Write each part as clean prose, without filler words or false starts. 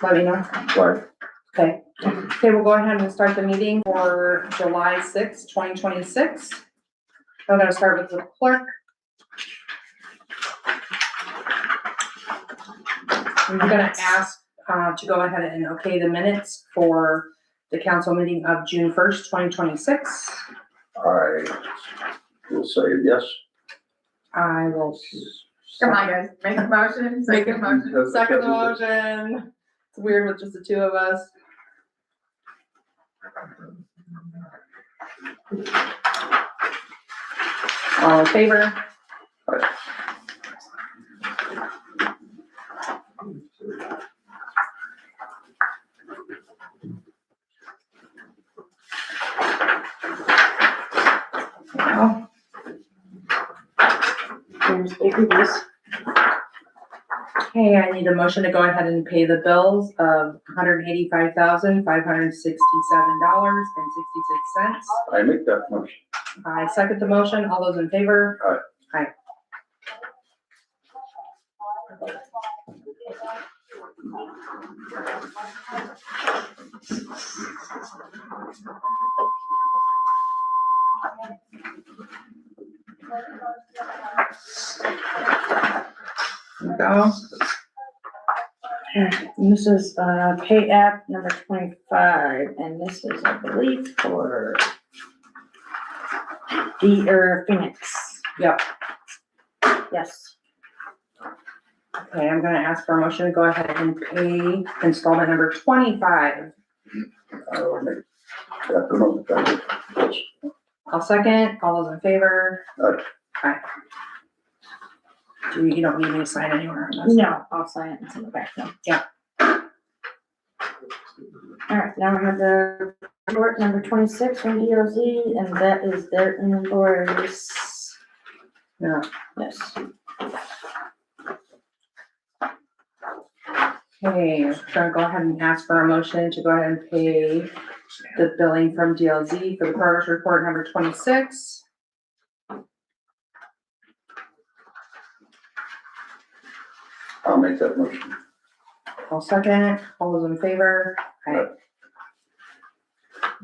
let me know. Right. Okay. Okay, we'll go ahead and start the meeting for July 6th, 2026. I'm gonna start with the clerk. I'm gonna ask to go ahead and okay the minutes for the council meeting of June 1st, 2026. I will say yes. I will. Come on, guys, make a motion, make a motion. Second the motion. It's weird with just the two of us. All in favor? Now, here's babies. Okay, I need a motion to go ahead and pay the bills of $185,567.66. I make that motion. I second the motion. All those in favor? Aye. There we go. And this is pay app number 25, and this is, I believe, for Phoenix. Yep. Yes. Okay, I'm gonna ask for a motion to go ahead and pay installment number 25. I will make that the motion. I'll second. All those in favor? Aye. Aye. You don't need me to sign anywhere on this? No, I'll sign it and send it back to them. Yeah. All right, now we have the report number 26 from DOZ, and that is their invoice. Yeah. Yes. Okay, I'm gonna go ahead and ask for a motion to go ahead and pay the billing from DLZ for the progress report number 26. I'll make that motion. I'll second. All those in favor? Aye.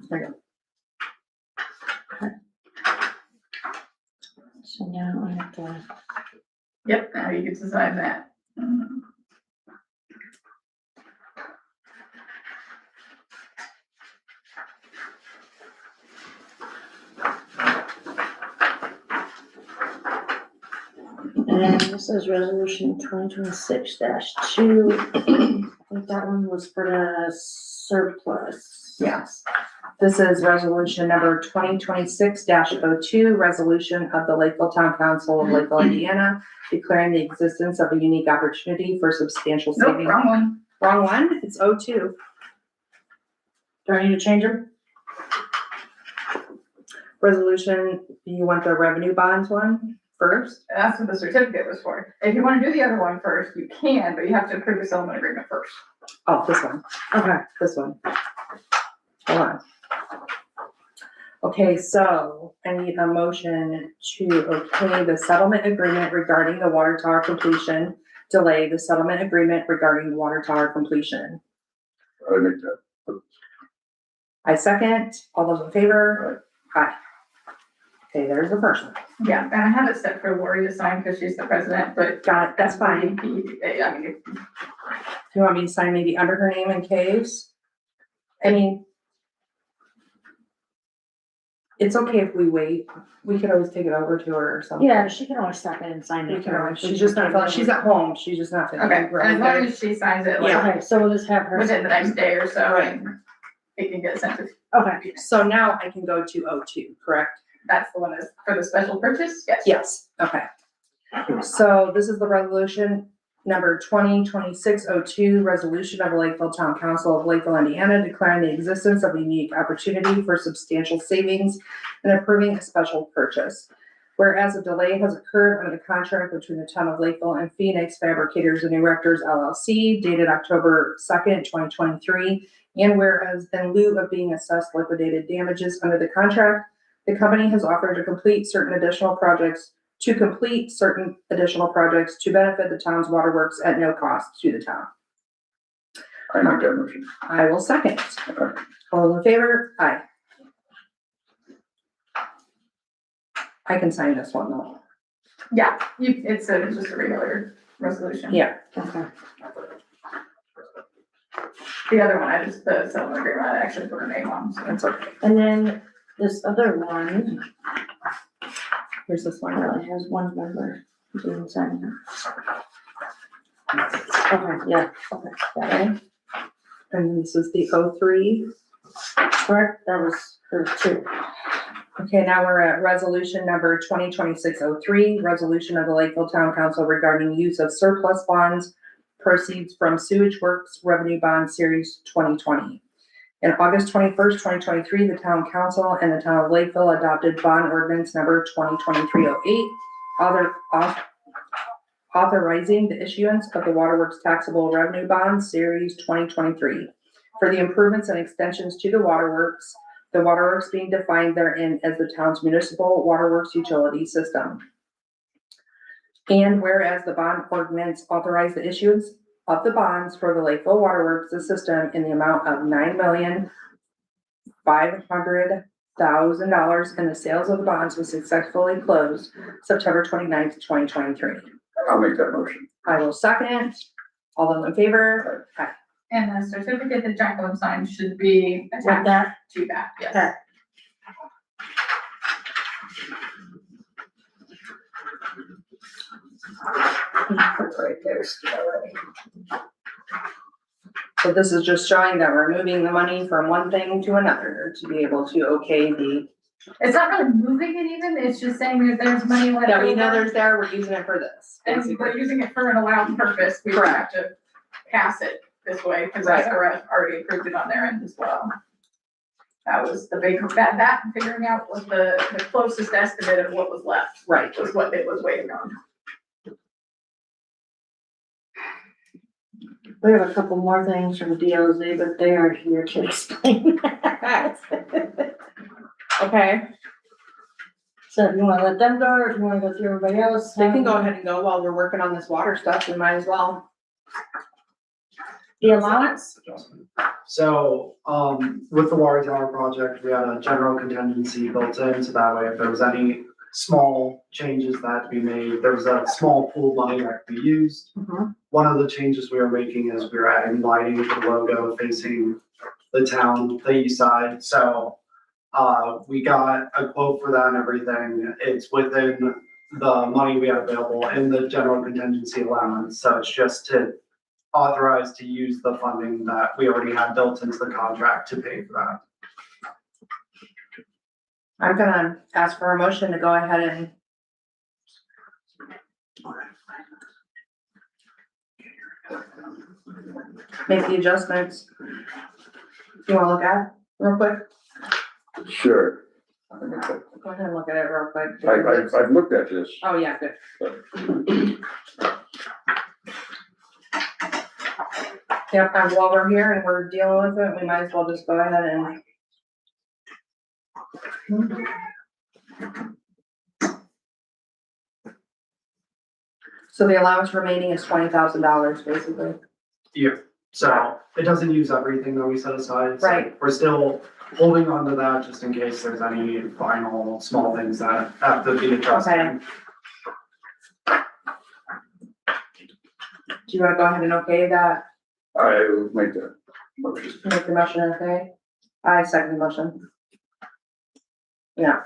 There you go. So now I have to, Yep, now you get to sign that. and this is resolution 2026-2. I think that one was for the surplus. Yes. This is resolution number 2026-02, resolution of the Lakeville Town Council of Lakeville, Indiana, declaring the existence of a unique opportunity for substantial Nope, savings. wrong one. Wrong one? It's 02. Do I need to change them? Resolution, you want the revenue bonds one first? That's what the certificate was for. If you wanna do the other one first, you can, but you have to approve the settlement agreement first. Oh, this one. Okay. This one. Hold on. Okay, so I need a motion to okay the settlement agreement regarding the water tower completion, delay the settlement agreement regarding water tower completion. I make that. I second. All those in favor? Aye. Okay, there's the first one. Yeah, and I have it set for Lori to sign because she's the president, but. Got it. That's fine. I mean, Do you want me to sign maybe under her name in case? I mean, it's okay if we wait. We could always take it over to her or something. Yeah, she can always stop in and sign We it. can always, she's just not, she's at home. She's just not. okay, as long as she signs it, like, Okay, so we'll just have her. within the next day or so, and it can get sent to. Okay. So now I can go to 02, correct? That's the one that's for the special purchase, yes. Yes, okay. So this is the resolution number 2026-02, resolution of the Lakeville Town Council of Lakeville, Indiana, declaring the existence of a unique opportunity for substantial savings and approving a special purchase. Whereas a delay has occurred under the contract between the town of Lakeville and Phoenix Fabricators and Erectors LLC dated October 2nd, 2023, and whereas in lieu of being assessed liquidated damages under the contract, the company has offered to complete certain additional projects to benefit the town's waterworks at no cost to the town. I make that motion. I will second. Okay. All in favor? Aye. I can sign this one though. Yeah, it's just a regular resolution. Yeah. Okay. The other one, the settlement agreement, I actually put her name on, so That's okay. And then this other one, Here's this one. well, it has one member who didn't sign it. Okay, yeah, okay, got it. Okay. And this is the 03. Correct, that was for two. Okay, now we're at resolution number 2026-03, resolution of the Lakeville Town Council regarding use of surplus bonds, proceeds from sewage works revenue bond series 2020. In August 21st, 2023, the town council and the town of Lakeville adopted bond ordinance number 2023-08, authorizing the issuance of the waterworks taxable revenue bond series 2023 for the improvements and extensions to the waterworks being defined therein as the town's municipal waterworks utility system. And whereas the bond ordinance authorized the issuance of the bonds for the Lakeville Waterworks system in the amount of $9,500,000, and the sales of the bonds was successfully closed September 29th, 2023. I'll make that motion. I will second. All those in favor? Aye. and the certificate that Jacqueline signed should be With attached that, to that, yes. okay. Right there. So this is just showing that we're moving the money from one thing to another to be able to okay the, It's not really moving it even, it's just saying that there's money left that we know over, there's there, we're using it for this. and basically. we're using it for an allowed purpose, we would have to pass it this way, because Right. SRF already approved it on their end as well. That was the big, that and figuring out what the closest estimate of what was left, Right. was what it was waiting on. We have a couple more things from DOZ, but they aren't here to explain. Okay, So if you wanna let them go, or if you wanna go through everybody else. they can go ahead and go while we're working on this water stuff, we might as well. The allowance, So, with the water tower project, we had a general contingency built in, so that way if there was any small changes that had to be made, there was a small pool money that could be used. Mhm. One of the changes we were making is we were adding lighting to the logo facing the town, the east side, so we got a quote for that and everything. It's within the money we have available in the general contingency allowance, so it's just to authorize to use the funding that we already had built into the contract to pay for that. I'm gonna ask for a motion to go ahead and make the adjustments. You wanna look at it real quick? Sure. Go ahead and look at it real quick. I've looked at this. Oh, yeah, good. Yep, and while we're here and we're dealing with it, we might as well just go ahead and. So the allowance remaining is $20,000, basically. Yeah, so it doesn't use everything that we set aside. so Right. We're still holding on to that just in case there's any final small things that have to be addressed. Okay. Do you wanna go ahead and okay that, I will make that motion. make the motion okay? I second the motion. Yeah,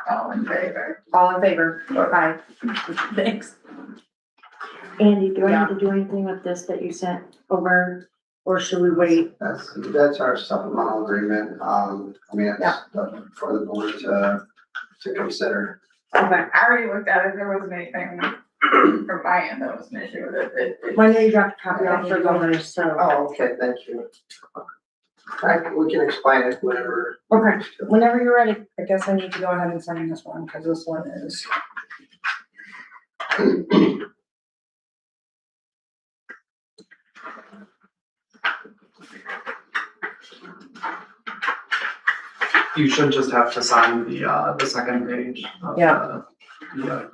All in favor? all in favor? Aye. Aye. Thanks. Andy, do I Yeah. need to do anything with this that you sent over, or should we wait? That's our supplemental agreement, I mean, it's for the board to consider. Okay, I already looked at it, there wasn't anything from my end that was an issue with it. I know you dropped a copy off for the others, so, Oh, okay, thank you. We can explain it whenever. okay, whenever you're ready. I guess I need to go ahead and sign this one, because this one is. You should just have to sign the second page. of Yeah. the- Yeah.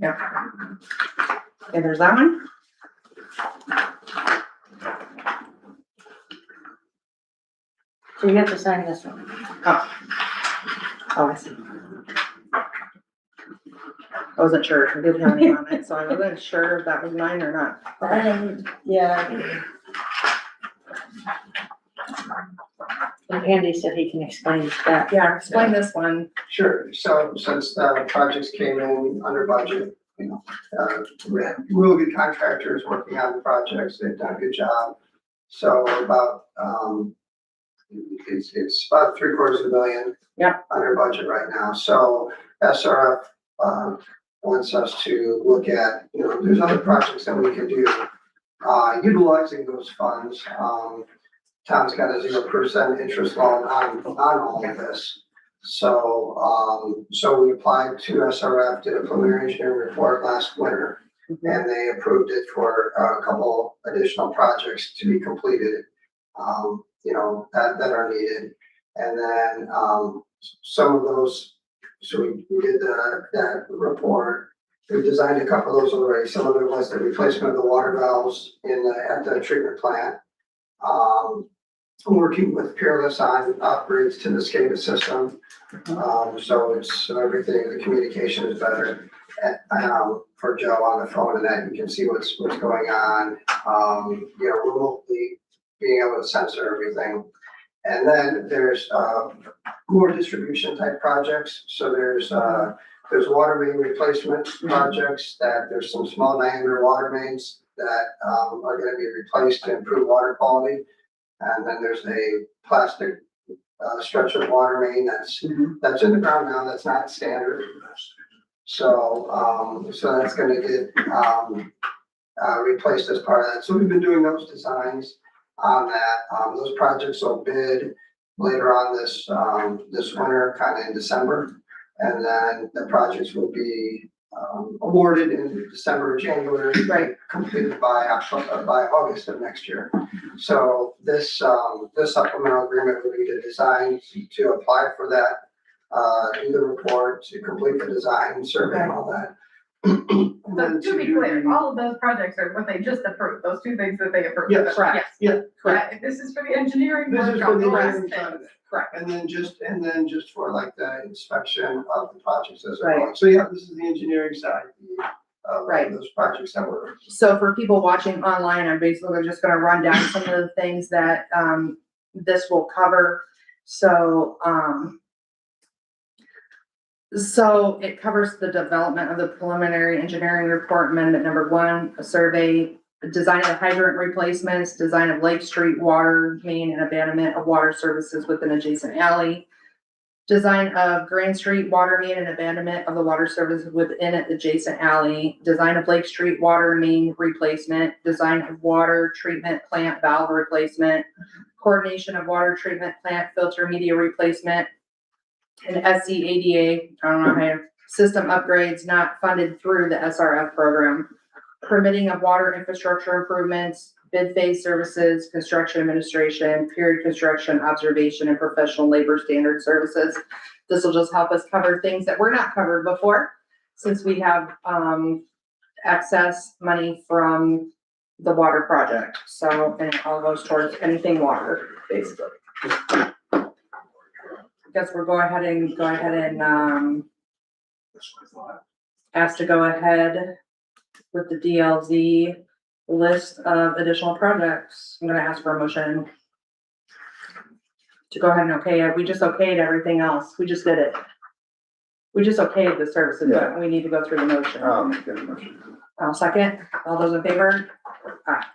Yep. Okay, there's that one. So you have to sign this one. Oh, I see. I wasn't sure, I didn't have any on it, so I wasn't sure if that was mine or not. Yeah. And Andy said he can explain that. Yeah, explain this one. Sure, so since the projects came in under budget, we had really good contractors working on the projects, they've done a good job. So about, it's about $750,000. Yep. Under budget right now, so SRF, wants us to look at, there's other projects that we can do, utilizing those funds. Town's got a 0% interest loan on all of this. So, so we applied to SRF, did a preliminary engineering report last winter, and they approved it for a couple additional projects to be completed, that are needed. And then, some of those, so we did that report. We designed a couple of those already. Some of it was the replacement of the water valves at the treatment plant. Working with Peerless on upgrades to the SCADA system. So everything, the communication is better. For Joe on the phone, and that you can see what's going on. Remotely being able to censor everything. And then there's more distribution type projects. So there's water main replacement projects that there's some small diameter water mains that are going to be replaced to improve water quality. And then there's a plastic stretch of water main that's in the ground now. That's not standard. So that's going to get replaced as part of that. So we've been doing those designs on that. Those projects will bid later on this winter, kind of in December. And then the projects will be awarded in December, January, Right. Completed by August of next year. So this supplemental agreement would be to design to apply for that, do the report, to complete the design, survey and all that. And So then to be clear, all of those projects are what they just approved, those two things that they approved. Yes. Correct. Yes. Correct. If this is for the engineering This work is for on the the rest engineering side of things. it. Correct. And then just for like the inspection of the projects as Right. well. So yeah, this is the engineering side of Right. those projects that were. So for people watching online, I'm basically just gonna run down some of the things that, this will cover. So it covers the development of the preliminary engineering report amendment number 1, a survey, design of hydrant replacements, design of Lake Street water main and abandonment of water services within adjacent alley, design of Grand Street water main and abandonment of the water services within an adjacent alley, design of Lake Street water main replacement, design of water treatment plant valve replacement, coordination of water treatment plant filter media replacement, and SCADA, I don't know how you, system upgrades not funded through the SRF program, permitting of water infrastructure improvements, bid phase services, construction administration, period construction, observation, and professional labor standard services. This will just help us cover things that were not covered before, since we have, excess money from the water project. So, and it all goes towards anything water, basically. Guess we'll go ahead and ask to go ahead with the DLZ list of additional projects. I'm gonna ask for a motion to go ahead and okay it. We just okayed everything else. We just did it. We just okayed the services, but we need to go through the motion. Make that motion. I'll second. All those in favor? Aye.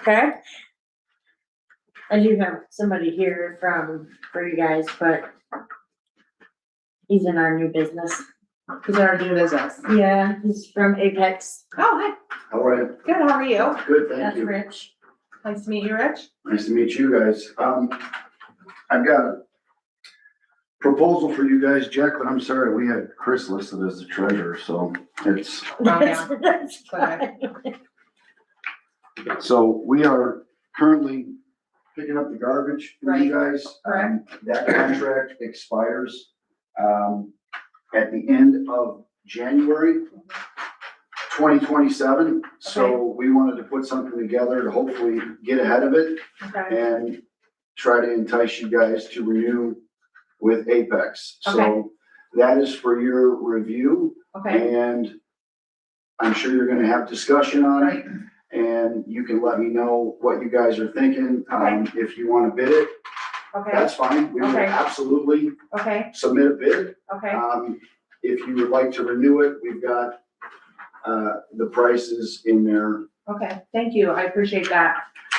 Okay. I do have somebody here for you guys, but he's in our new business. Who's in our new business? Yeah, he's from Apex. Oh, hi. All right, Good. How are you? good, thank That's you. Rich. Nice to meet you, Rich. Nice to meet you guys. I've got a proposal for you guys, Jack, but I'm sorry, we had Chris listed as the treasurer, so it's, Oh, yeah. That's Okay. fine. so we are currently picking up the garbage for you guys. That contract expires, at the end of January 2027. So we wanted to put something together to hopefully get ahead of it Okay, and try to entice you guys to renew with Apex. Okay. So that is for your review, okay, and I'm sure you're gonna have discussion on right, it. And you can let me know what you guys are thinking. If you wanna bid it, okay, that's fine. We will Okay. absolutely okay, submit a bid. okay, If you would like to renew it, we've got, the prices in there. okay, thank you, I appreciate that.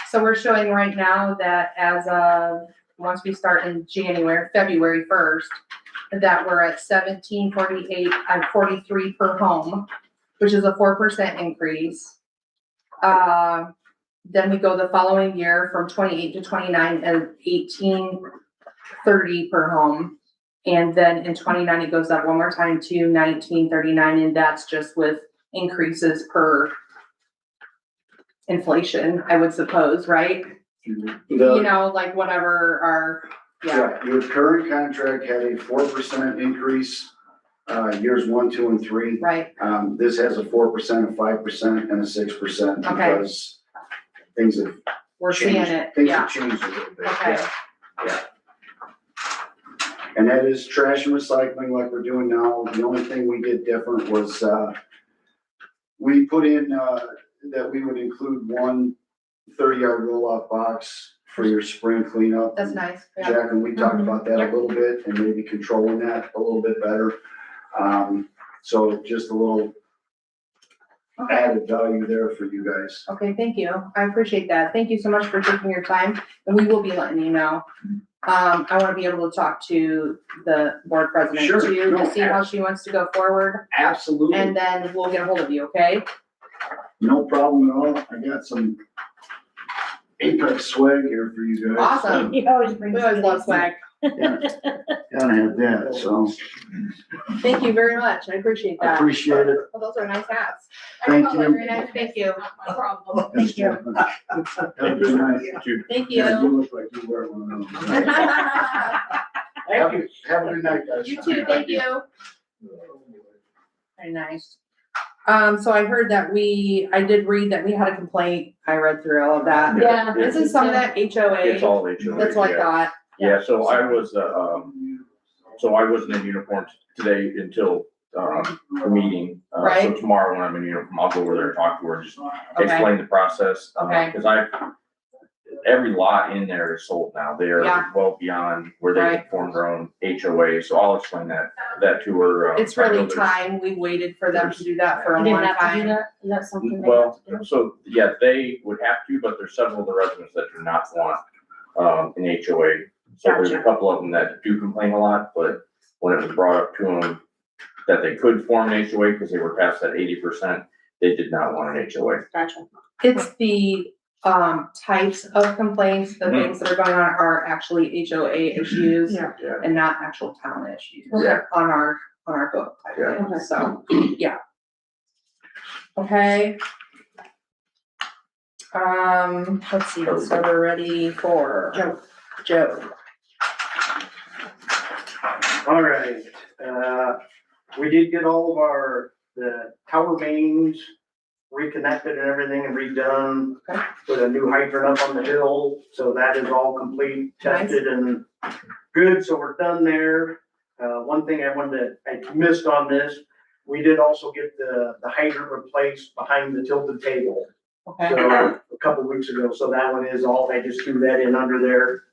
So we're showing right now that as of, once we start in February 1st, that we're at 1748 and 43 per home, which is a 4% increase. Then we go the following year from 28 to 29 at 1830 per home. And then in 29, it goes up one more time to 1939, and that's just with increases per inflation, I would suppose, right? You know, like whatever our, yeah, Your current contract had a 4% increase, years 1, 2, and 3. right, This has a 4%, a 5%, and a 6% Okay. because things have we're seeing changed. it, Things yeah, have changed a little bit. okay, And that is trash and recycling like we're doing now. The only thing we did different was, we put in, that we would include one 30-yard roll-off box for your spring cleanup. that's nice, yeah, Jack, and we talked Mhm. about that a Yep. little bit and maybe controlling that a little bit better. So just a little okay, added value there for you guys. okay, thank you, I appreciate that, thank you so much for taking your time, and we will be letting you know. I wanna be able to talk to the board president Sure, too, no, to see how she wants to go forward, Absolutely, and then we'll get a hold of you, okay? no problem at all. I got some Apex swag here for you guys. Awesome. He always brings. We always love swag, Yeah, gotta have that, so thank you very much, I appreciate I that. appreciate it. Well, those are nice hats. Thank you. Very nice, thank you, No problem. Thank you. Have a good night. thank Yeah, you. you look like you wear one of those. Have a good night, guys. You too, thank you. Very nice. So I heard that I did read that we had a complaint, I read through all of that. Yeah. Isn't some of that It's HOA? all HOA. That's what I thought, Yeah, so I was, so I wasn't in uniform today until, the meeting. So Right. tomorrow when I'm in uniform, I'll go over there and talk to her, and just Okay. explain the process. Okay. Cause every lot in there is sold now. They are Yeah. well beyond where they Right. can form their own HOA, so I'll explain that to her. it's I know really there's- time, we waited for them to do that for a You didn't long have to do time. that? Is that something they Well, have to do? so, yeah, they would have to, but there's several of the residents that do not want, an HOA. So there's a Gotcha. couple of them that do complain a lot, but when it was brought up to them that they could form an HOA because they were past that 80%, they did not want an HOA. Gotcha. It's the, types of complaints, the Mhm. things that are going on are actually HOA issues Yeah. Yeah. and not actual town issues. Yeah. On our book type Yeah. thing, so, yeah. Okay. Let's see, so we're ready for Joe. All right, we did get all of the tower mains reconnected and everything and redone. Okay. With a new hydrant up on the hill, so that is all complete, Nice. tested and good, so we're done there. One thing I missed on this, we did also get the hydrant replaced behind the tilted table. Okay, So, a couple weeks ago, so that one is all, I just threw that in under there.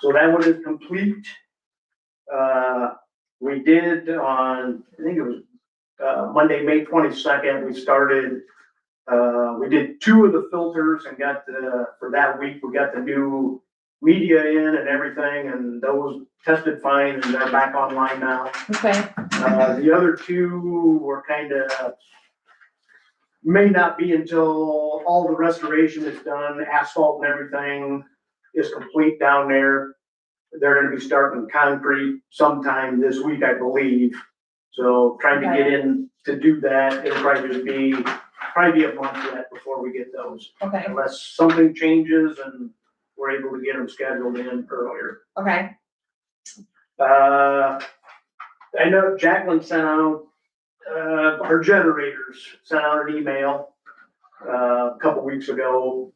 So that one is complete. We did on, I think it was, Monday, May 22nd, we did 2 of the filters and for that week, we got the new media in and everything, and those tested fine and they're back online now. okay, The other 2 were may not be until all the restoration is done, asphalt and everything is complete down there. They're gonna be starting concrete sometime this week, I believe. So trying to get in to do that, it'll probably be a month yet before we get those. okay, Unless something changes and we're we're able to get them scheduled in earlier. Okay, I know Jacqueline sent out, her generators, sent out an email, a couple weeks ago,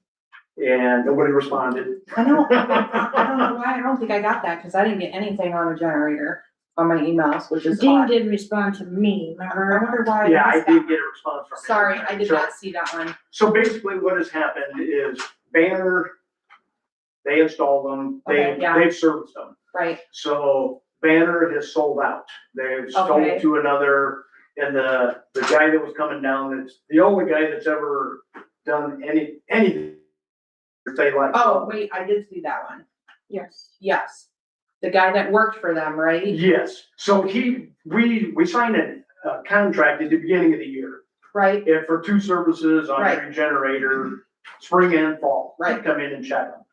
and nobody responded. I don't know why, I don't think I got that, cause I didn't get anything on a generator on my emails, which is Dean odd. did respond to me, I remember? wonder why Yeah, I I missed did that. get a response from him. Sorry, I did So- not see that one. So basically what has happened is Banner, they installed them, Okay, yeah. they've serviced them. Right, So Banner has sold out. They've sold Okay. to another, and the guy that was coming down, that's the only guy that's ever done anything. They like. oh, wait, I did see that one, Yes. yes. The guy that worked for them, right? Yes, so we signed a contract at the beginning of the year, Right, and for 2 services on Right. every generator, spring and fall. Right. Come in and check them.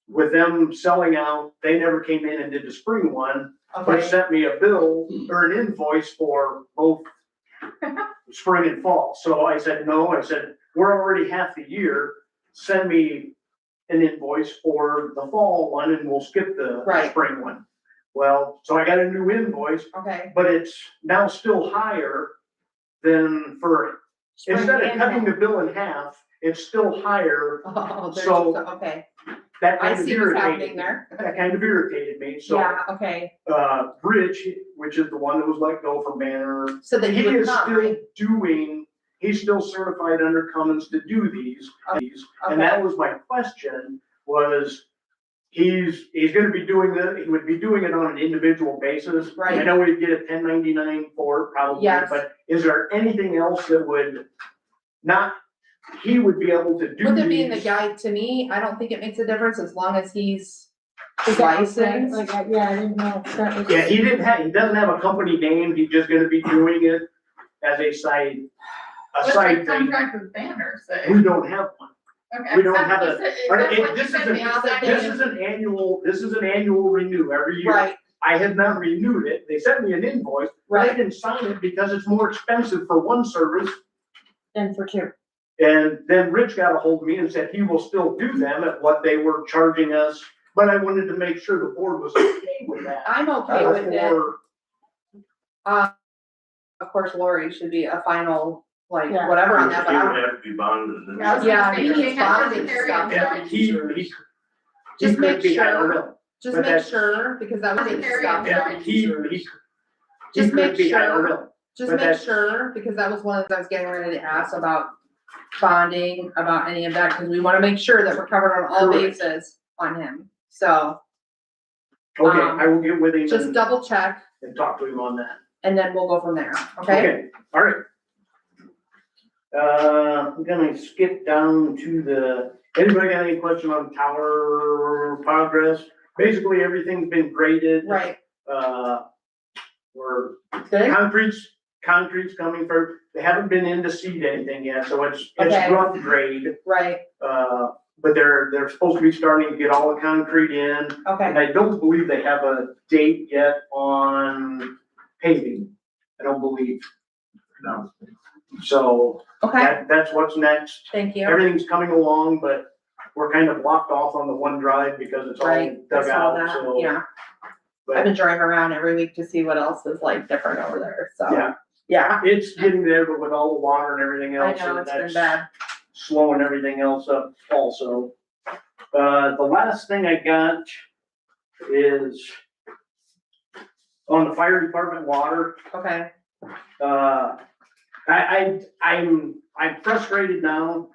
With them selling out, they never came in and did the spring one, but okay, sent me a bill or an invoice for both spring and fall. So I said, no, I said, we're already half the year, send me an invoice for the fall one and we'll skip the Right. spring one. Well, so I got a new invoice, okay. but it's now still higher than for, instead of cutting the bill in half, it's still higher. Oh, there's, So- okay, That I kind of see what's happening irritated me. there. That kind of irritated me, so, Yeah, okay, Rich, which is the one that was let go from Banner, so that he you would is come, still right? doing, he's still certified under Cummins to do these. And Okay. that was my question, was he's gonna be doing he would be doing it on an individual basis. Right. I know we'd get a 1099 for it probably, Yes. but is there anything else that would not, he would be able to do With it being the these? guy, to me, I don't think it makes a difference as long as he's Is that okay? licensed. Like, yeah, I didn't know if that was. Yeah, he doesn't have a company name, he's just gonna be doing it as a side What's the thing. contract with Banner say? We don't have one. Okay. we don't have a- Is that or what it- you this said is to a- me? I was like, this This is an annual renew every year. Right, I have not renewed it. They sent me an invoice, but I right, didn't sign it because it's more expensive for one service. Then for 2. And then Rich got a hold of me and said he will still do them at what they were charging us, but I wanted to make sure the board was okay with that. I'm okay with it. Before- Of course, Lori should be a final, like, Yeah. whatever on that, but I don't, have to be bonded. and- Yeah, I was Yeah, gonna say, he you needs have bonding secretary stuff. and Yeah, stuff. he Just could make be, I don't sure. know. just But make that's- sure, because that was the Secretary stuff. and Yeah, he Just could make be, I don't sure. know. Just But make that's- sure, because that was one of the, I was getting ready to ask about bonding, about any of that, because we wanna make sure that we're covered on all Correct. bases on him. So, Okay, I will get with him just and double check, talk to him on that. and then we'll go from there, okay? All right. I'm gonna skip down to anybody got any question on tower progress? Basically, everything's been graded. Right, We're, good, concrete's coming for, they haven't been in to seed anything yet, so it's Okay. rough grade. right, But they're supposed to be starting to get all the concrete in. And okay, I don't believe they have a date yet on paving. I don't believe. No. So okay, that's what's next. thank you. Everything's coming along, but we're kind of blocked off on the one drive because it's all Right, I dug saw out, that, so. yeah. but- I've been driving around every week to see what else is like different over there, so. Yeah. Yeah, It's getting there, but with all the water and everything I else, know, and it's been that's bad. slowing everything else up also. The last thing I got is on the fire department water. Okay, I'm frustrated now.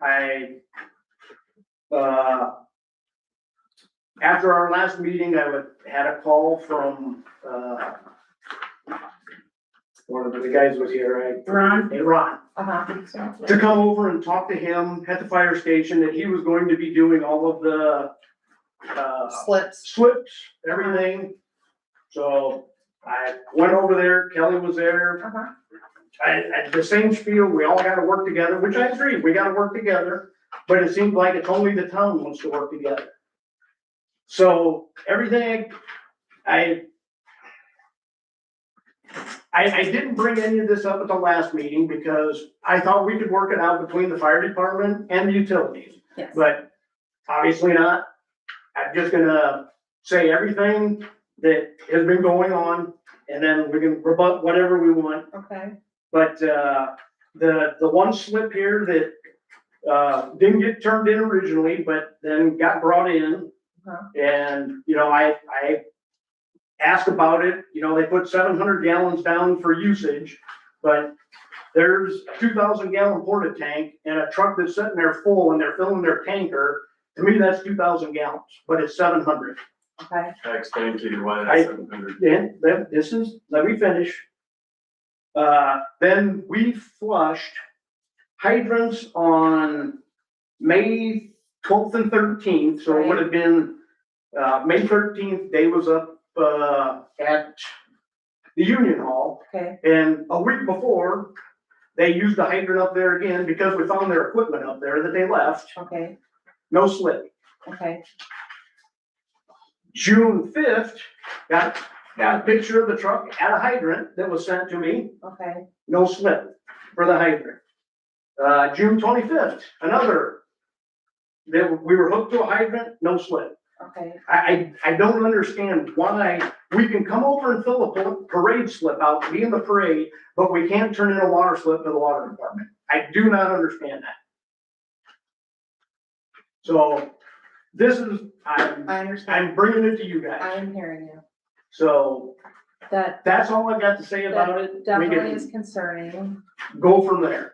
After our last meeting, had a call from, one of the guys was here, right? Ron? Hey, Ron, uh-huh, to come over and talk to him at the fire station, that he was going to be doing all of the, slips, slips, everything. So I went over there, Kelly was there, uh-huh, the same spiel, we all gotta work together, which I agree, we gotta work together, but it seems like it's only the town wants to work together. So everything, I didn't bring any of this up at the last meeting because I thought we could work it out between the fire department and the utilities, yes, but obviously not. I'm just gonna say everything that has been going on, and then we can rebut whatever we want. Okay, But, the one slip here that, didn't get turned in originally, but then got brought in. Uh-huh. And, I asked about it, they put 700 gallons down for usage, but there's a 2,000 gallon porta tank and a truck that's sitting there full and they're filling their tanker. To me, that's 2,000 gallons, but it's 700. okay, I explained to you why that's 700. Let me finish. Then we flushed hydrants on May 12th and 13th, so it would have been, May 13th, Dave was up, at the Union Hall. okay, And a week before, they used the hydrant up there again because we found their equipment up there that they left, okay, no slip. okay, June 5th, got a picture of the truck at a hydrant that was sent to me, okay, no slip for the hydrant. June 25th, another, we were hooked to a hydrant, no slip. okay. I don't understand why we can come over and fill a parade slip out, be in the parade, but we can't turn in a water slip to the water department. I do not understand that. So this is, I understand. I'm bringing it to you guys. I'm hearing you. So That, that's all I got to say about it. that We definitely can is concerning. go from there.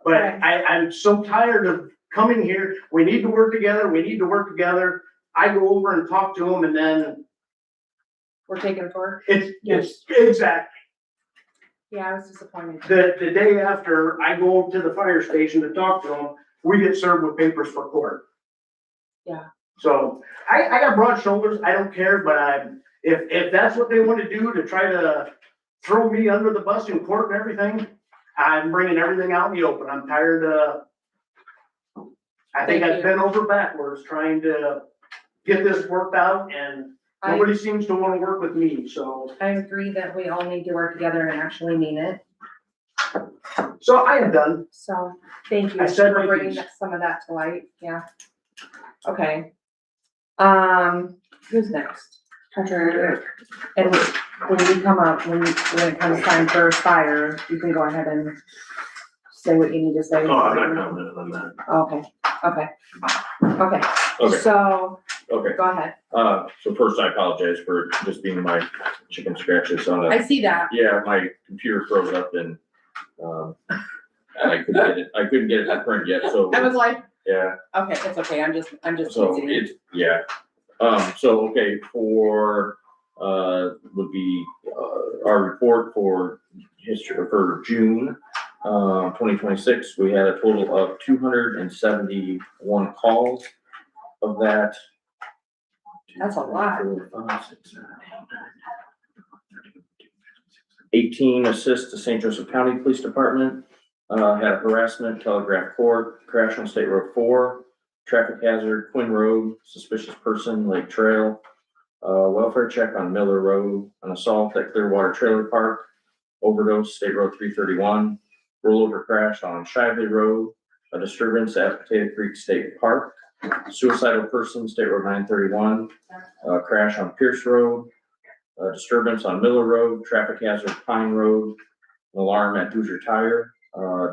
But Okay. I'm so tired of coming here. We need to work together. We need to work together. I go over and talk to them and then We're taking it for, it's exactly. yeah, I was disappointed. The day after I go to the fire station to talk to them, we get served with papers for court. Yeah. So I got broad shoulders. I don't care, but if that's what they want to do to try to throw me under the bus in court and everything, I'm bringing everything out in the open. I'm tired I think Thank I've you. been over backwards trying to get this worked out and nobody seems to want to work with me, so. I agree that we all need to work together and actually mean it. So I am done. So, thank you I said for my bringing piece. some of that to light, yeah. Okay. Who's next? Treasurer. And when you come up, when it comes time for fire, you can go ahead and say what you need to say. Oh, I'm not commenting on that. Okay, okay, okay, Okay, so, okay. go ahead. So first I apologize for just being my chicken scratches on I a, see that. yeah, my computer froze up and I couldn't get it to print yet, so. I was like, Yeah, okay, it's okay, I'm just so teasing you. it's, yeah. So, okay, would be, our report for history, for June, 2026, we had a total of 271 calls. Of that. That's a lot. 18 assists to St. Joseph County Police Department, had a harassment, Telegraph Court, crash on State Road 4, traffic hazard, Quinn Road, suspicious person, Lake Trail, welfare check on Miller Road, an assault at Clearwater Trailer Park, overdose, State Road 331, rollover crash on Shively Road, a disturbance at Potato Creek State Park, suicidal person, State Road 931, crash on Pierce Road, disturbance on Miller Road, traffic hazard Pine Road, an alarm at Hoosier Tire,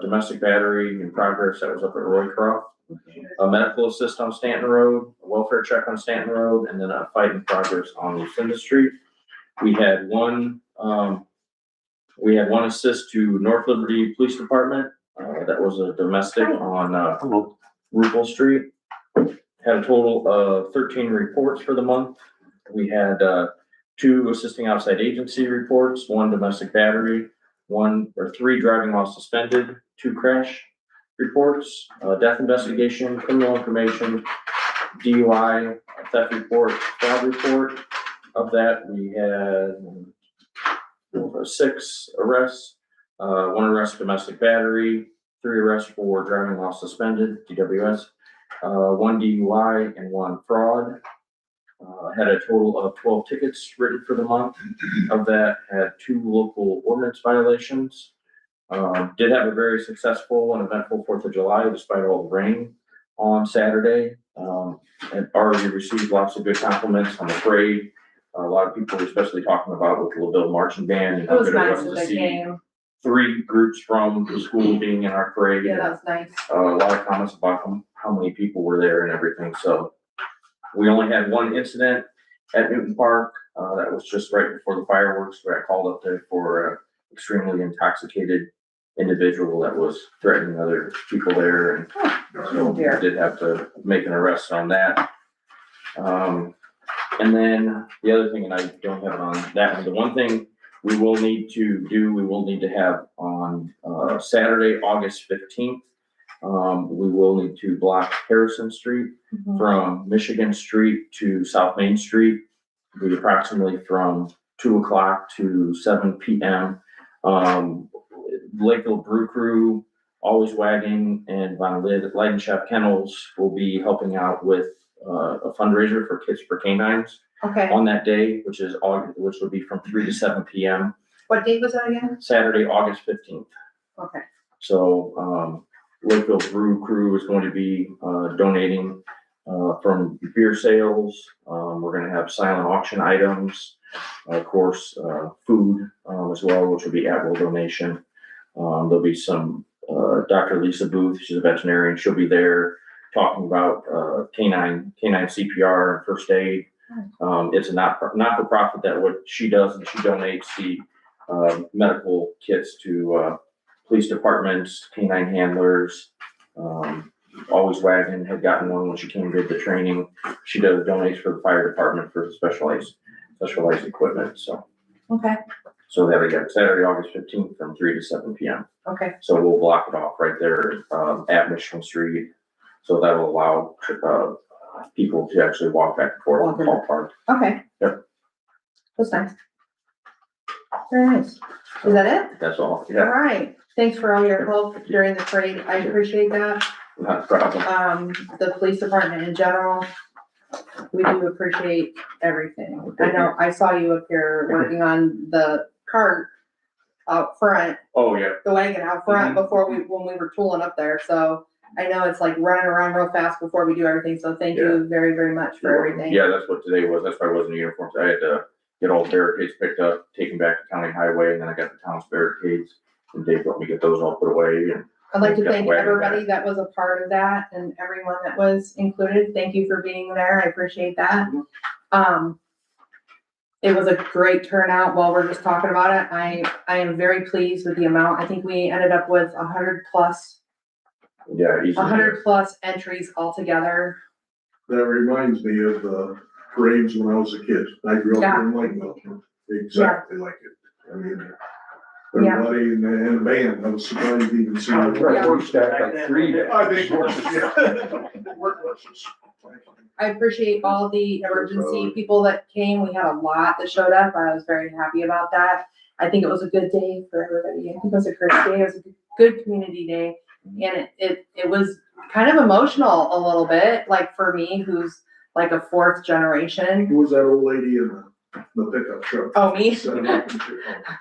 domestic battery in progress that was up at Roycroft, a medical assist on Stanton Road, a welfare check on Stanton Road, and then a fight in progress on Lucinda Street. We had one assist to North Liberty Police Department, that was a domestic on, Rupel Street. Had a total of 13 reports for the month. We had, 2 assisting outside agency reports, 1 domestic battery, 3 driving while suspended, 2 crash reports, death investigation, criminal information, DUI, theft report, fraud report. Of that, we had 6 arrests, 1 arrest for domestic battery, 3 arrests for driving while suspended, DWS, 1 DUI and 1 fraud. Had a total of 12 tickets written for the month. Of that, had 2 local ordinance violations. Did have a very successful and eventful 4th of July despite all the rain on Saturday. And already received lots of good compliments on the parade. A lot of people, especially talking about with the Lakeville marching band and It how was good it nice was that to they see came. 3 groups from the school being in our parade. Yeah, that was nice. A lot of comments about how many people were there and everything, so. We only had 1 incident at Newton Park, that was just right before the fireworks, where I called up there for a extremely intoxicated individual that was threatening other people there, and so I did have to make an arrest on that. And then the other thing, and I don't have it on that one, the one thing we will need to have on, Saturday, August 15th. We will need to block Harrison Street from Michigan Street to South Main Street. Be approximately from 2 o'clock to 7 p.m. Lakeville Brew Crew, Always Wagging, and Von Leidenchef Kennels will be helping out with a fundraiser for Kids for Canines Okay, on that day, which will be from 3 to 7 p.m. what date was that again? Saturday, August 15th. Okay, So, Lakeville Brew Crew is going to be, donating, from beer sales. We're gonna have silent auction items, of course, food, as well, which will be at-will donation. There'll be some, Dr. Lisa Booth, she's a veterinarian, she'll be there talking about, canine CPR and first aid. It's a not-for-profit that what she does, and she donates the, medical kits to, police departments, canine handlers. Always Wagon had gotten one when she came and did the training. She donates for the fire department for specialized equipment, so. okay, So that again, Saturday, August 15th from 3 to 7 p.m. okay, So we'll block it off right there, at Michigan Street. So that will allow, people to actually walk back and forth from Hall Park. okay. Yep. That's nice. Very nice. Is that it? That's all, All yeah, right. Thanks for all your help during the parade. I appreciate that. not a problem. The police department in general, we do appreciate everything. I know I saw you up here working on the cart out front, Oh, yeah, the wagon out front when we were tooling up there. So I know it's like running around real fast before we do everything. So thank you very, very much for everything. yeah, that's what today was. That's why I wasn't in uniform. I had to get all the barricades picked up, taken back to county highway, and then I got the town's barricades. And Dave helped me get those all put away, and I'd like to Got the thank wagon everybody back. that was a part of that and everyone that was included. Thank you for being there. I appreciate that. It was a great turnout while we're just talking about it. I am very pleased with the amount. I think we ended up with 100 plus yeah, easy. 100 plus entries altogether. That reminds me of the parades when I was a kid. I grew up in Lakeville, exactly like it. I mean, everybody in the band, I was surprised to even see. Yeah. 3 days. I think horses, yeah. Workhorses. I appreciate all the emergency people that came. We had a lot that showed up. I was very happy about that. I think it was a good day for everybody. I think it was a great day. It was a good community day. And it was kind of emotional a little bit, like for me, who's like a 4th generation. Who was that old lady in the pickup truck? Oh, me?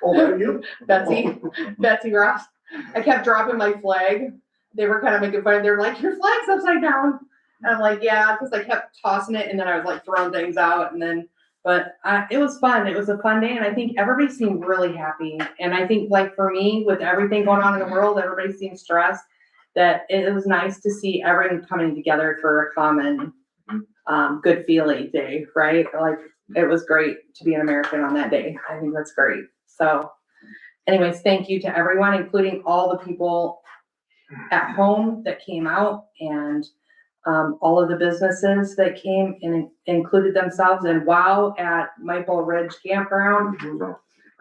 Oh, that you? Betsy Ross. I kept dropping my flag. They were kind of making fun. They're like, your flag's upside down. And I'm like, yeah, because I kept tossing it and then I was like throwing things out and then, but it was fun. It was a fun day and I think everybody seemed really happy. And I think like for me, with everything going on in the world, everybody seemed stressed, that it was nice to see everyone coming together for a common, good feeling day, right? Like it was great to be an American on that day. I think that's great. So anyways, thank you to everyone, including all the people at home that came out and all of the businesses that came and included themselves and wow at Maple Ridge Campground.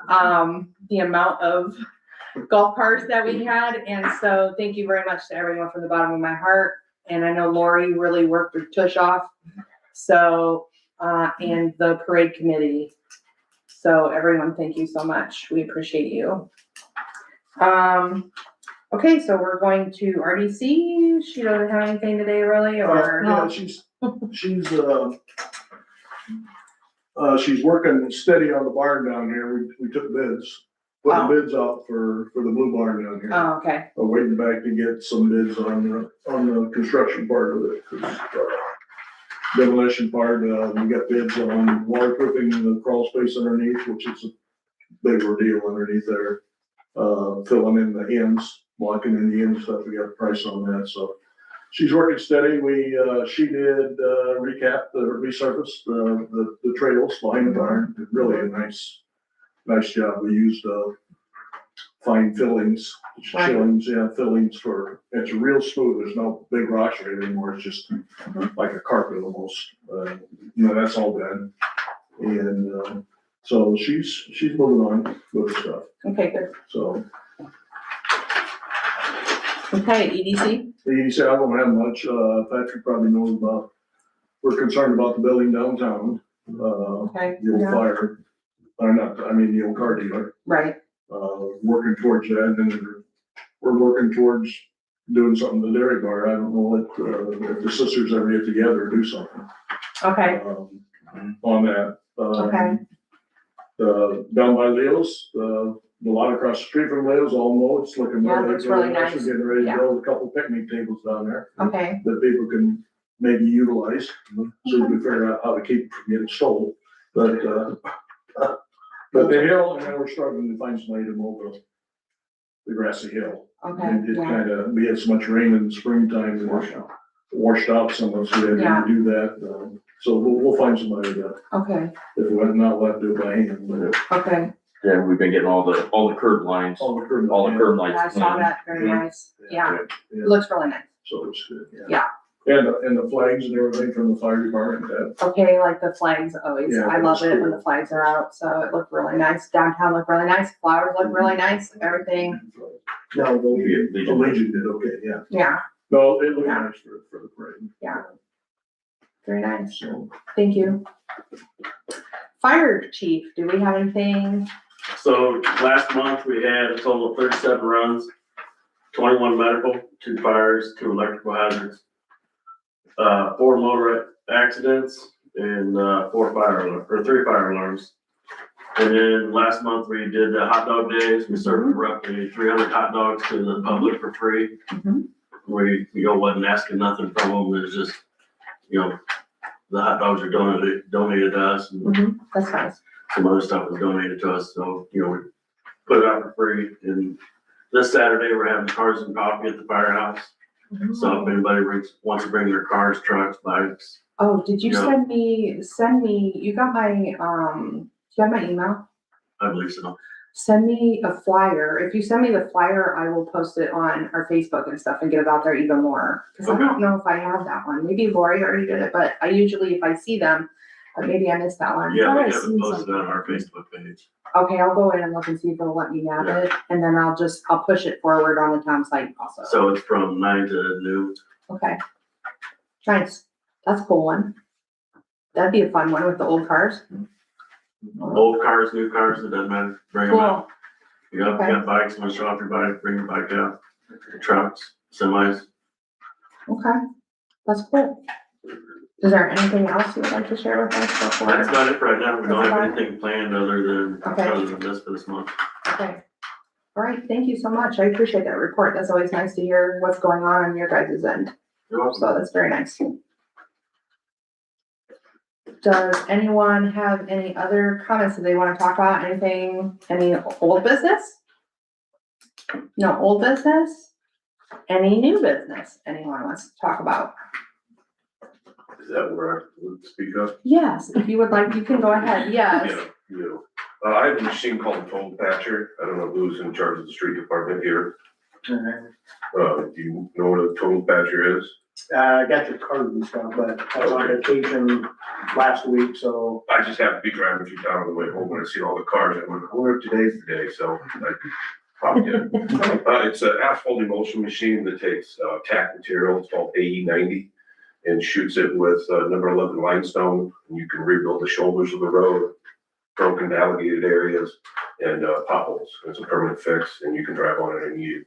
The amount of golf carts that we had. And so thank you very much to everyone from the bottom of my heart. And I know Lori really worked her tush off. So, and the parade committee. So everyone, thank you so much. We appreciate you. Okay, so we're going to RDC. She doesn't have anything today really, or? Yeah, she's working steady on the barn down here. We took bids, putting bids out for the blue barn down here. Oh, okay. I'm waiting back to get some bids on the construction part of it. 'Cause, demolition part, we got bids on waterproofing the crawl space underneath, which is a big ordeal underneath there. Filling in the ends, blocking in the ends stuff, we got a price on that, so. She's working steady, she did, resurface the trails behind the barn, really a nice job, we used, fine fillings, fillings for, it's real smooth, there's no big rocks or anything anymore, it's just like a carpet almost, that's all done. And, so she's moving on with the stuff, Okay, good. so. Okay, EDC? The EDC, I don't have much, Patrick probably knows about, we're concerned about the building downtown, Okay, the old yeah. fire, or not, the old car dealer, Right, working towards that, and we're working towards doing something to the dairy bar, I don't know if the sisters ever get together and do something. okay, On that. okay, Down by Leo's, the lot across the street from Leo's, all mowed, it's looking Yeah, really, looks really really nice, nice. we're getting ready to Yeah. build a couple picnic tables down there. okay, That people can maybe utilize, so we can figure out how to keep from getting stolen. But the hill, and then we're struggling to find somebody to mow the grassy hill. okay, And it yeah, we had so much rain in the springtime, and washed out some of us, so we had to do that. So we'll find somebody that, okay, if we're not allowed to do it by hand, but okay. Yeah, we've been getting all the curb lines, all the curb. all the curb lights. I saw that, very nice, yeah, Yeah. looks really nice. So it's good, Yeah. And the flags and everything from the fire department, that, Okay, like the flags always, Yeah, I love that's it when cool. the flags are out, so it looked really nice, downtown looked really nice, flowers looked really nice, everything, no, the Legion. Legion did, okay, yeah. yeah, No, it looked Yeah. nice for the parade. Yeah. very nice, So, thank you. Fire chief, do we have anything? So last month we had a total of 37 runs, 21 medical, 2 fires, 2 electrical hazards, 4 motor accidents, and 3 fire alarms. And then last month we did the hot dog days. We served roughly 300 hot dogs to the public for free. Mhm. We wasn't asking nothing from them. It was just, the hot dogs are donated to us, and That's nice, some other stuff was donated to us, so, we put it out for free. And this Saturday, we're having cars and coffee at the firehouse. So if anybody wants to bring their cars, trucks, bikes, oh, did you Yeah. send me, you got my, do you have my email? I believe so. Send me a flyer. If you send me the flyer, I will post it on our Facebook and stuff and get it out there even more. Cause I Okay. don't know if I have that one. Maybe Lori already did it, but I usually, if I see them, but maybe I missed that one. Yeah, we I have seen it posted on something. our Facebook page. Okay, I'll go in and look and see if they'll let me nab Yeah. it, and then I'll push it forward on the town site also. So it's from 9 to noon. Okay. Nice. That's a cool one. That'd be a fun one with the old cars. Old cars, new cars, it doesn't matter, bring them out. Cool. You got bikes, want to show off your bike, bring your bike out. Trucks, semis. Okay. That's cool. Is there anything else you would like to share with us before? That's about it right now. We don't have That's anything planned other than this for this month. Okay. All right, thank you so much. I appreciate that report. That's always nice to hear what's going on your guys' end. You're welcome. So that's very nice. Does anyone have any other comments that they want to talk about? Anything, any old business? No old business? Any new business anyone wants to talk about? is that where I would speak up? Yes, if you would like, you can go ahead. Yes. I have a machine called a toll patcher. I don't know who's in charge of the street department here. Do you know what a toll patcher is? I got your card and stuff, but I was on vacation last week, so. I just have to be driving through town on the way home when I see all the cars. I went, I wonder if today's the day, so I popped in. It's an asphalt emulsion machine that takes tack material, it's called AE90, and shoots it with number 11 limestone, and you can rebuild the shoulders of the road, broken alligated areas, and potholes. It's a permanent fix, and you can drive on it immediately.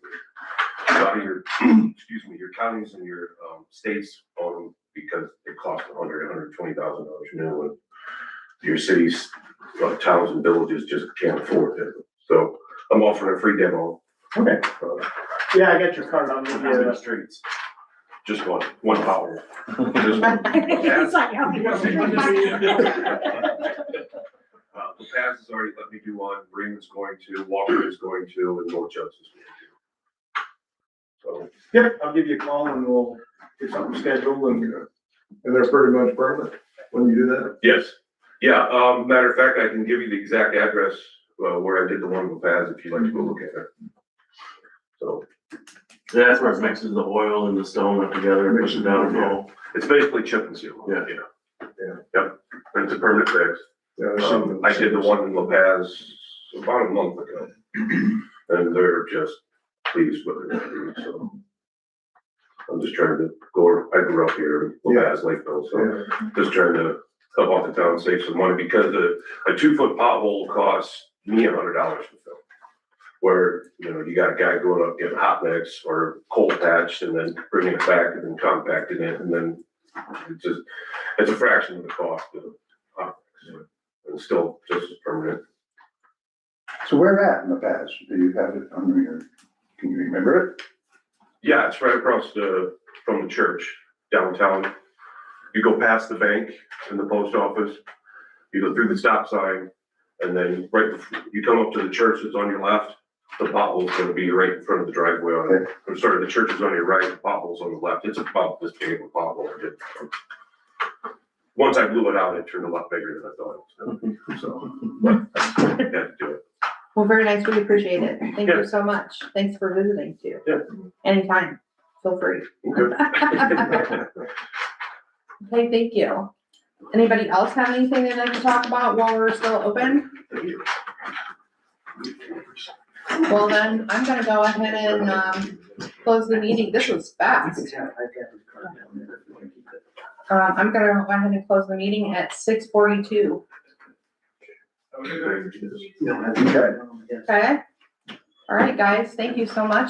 A lot of your, your counties and your states own them because they cost $120,000 new, and your cities, towns and villages just can't afford it. So I'm offering a free demo. Okay. Yeah, I got your card on How many the, streets? just one pothole. It's like, how many- The Paz has already let me do one, Bremen's going to, Walker is going to, and North Justice is going to. So, Yeah, I'll give you a call and we'll get something scheduled and. And they're pretty much permanent when you do that? yes, yeah, matter of fact, I can give you the exact address, where I did the one with Paz, if you'd like to go look at it. So, Yeah, that's where it mixes the oil and the stone up together and pushes it down the hole. it's basically chip and seal. Yeah. Yep, and it's a permanent fix. Yeah, I've seen them. I did the one in La Paz about a month ago, and they're just pleased with it, so. I'm just trying to go, I grew up here in La Paz, Lakeville, so Yeah. just trying to help out the town, save some money, because a 2-foot pothole costs me $100 to fill. Where, you got a guy going up getting hot mix or cold patched and then bringing it back and then compacting it, and then it's a fraction of the cost of hot mix. And still just as permanent. So where at in the past? Do you have it under your, can you remember it? Yeah, it's right across from the church downtown. You go past the bank and the post office, you go through the stop sign, and then you come up to the church that's on your left. The pothole's gonna be right in front of the driveway on it. I'm sorry, the church is on your right, the pothole's on the left. It's about this big of a pothole. Once I blew it out, it turned a lot bigger than I thought it was gonna be, so, but I had to do it. Well, very nice. We appreciate it. Thank Yeah. you so much. Thanks for visiting too. Yeah. Anytime. Feel free. Okay. Okay, thank you. Anybody else have anything they'd like to talk about while we're still open? Well, then, I'm gonna go ahead and, close the meeting. This was fast. I'm gonna go ahead and close the meeting at 6:42. Okay? All right, guys, thank you so much.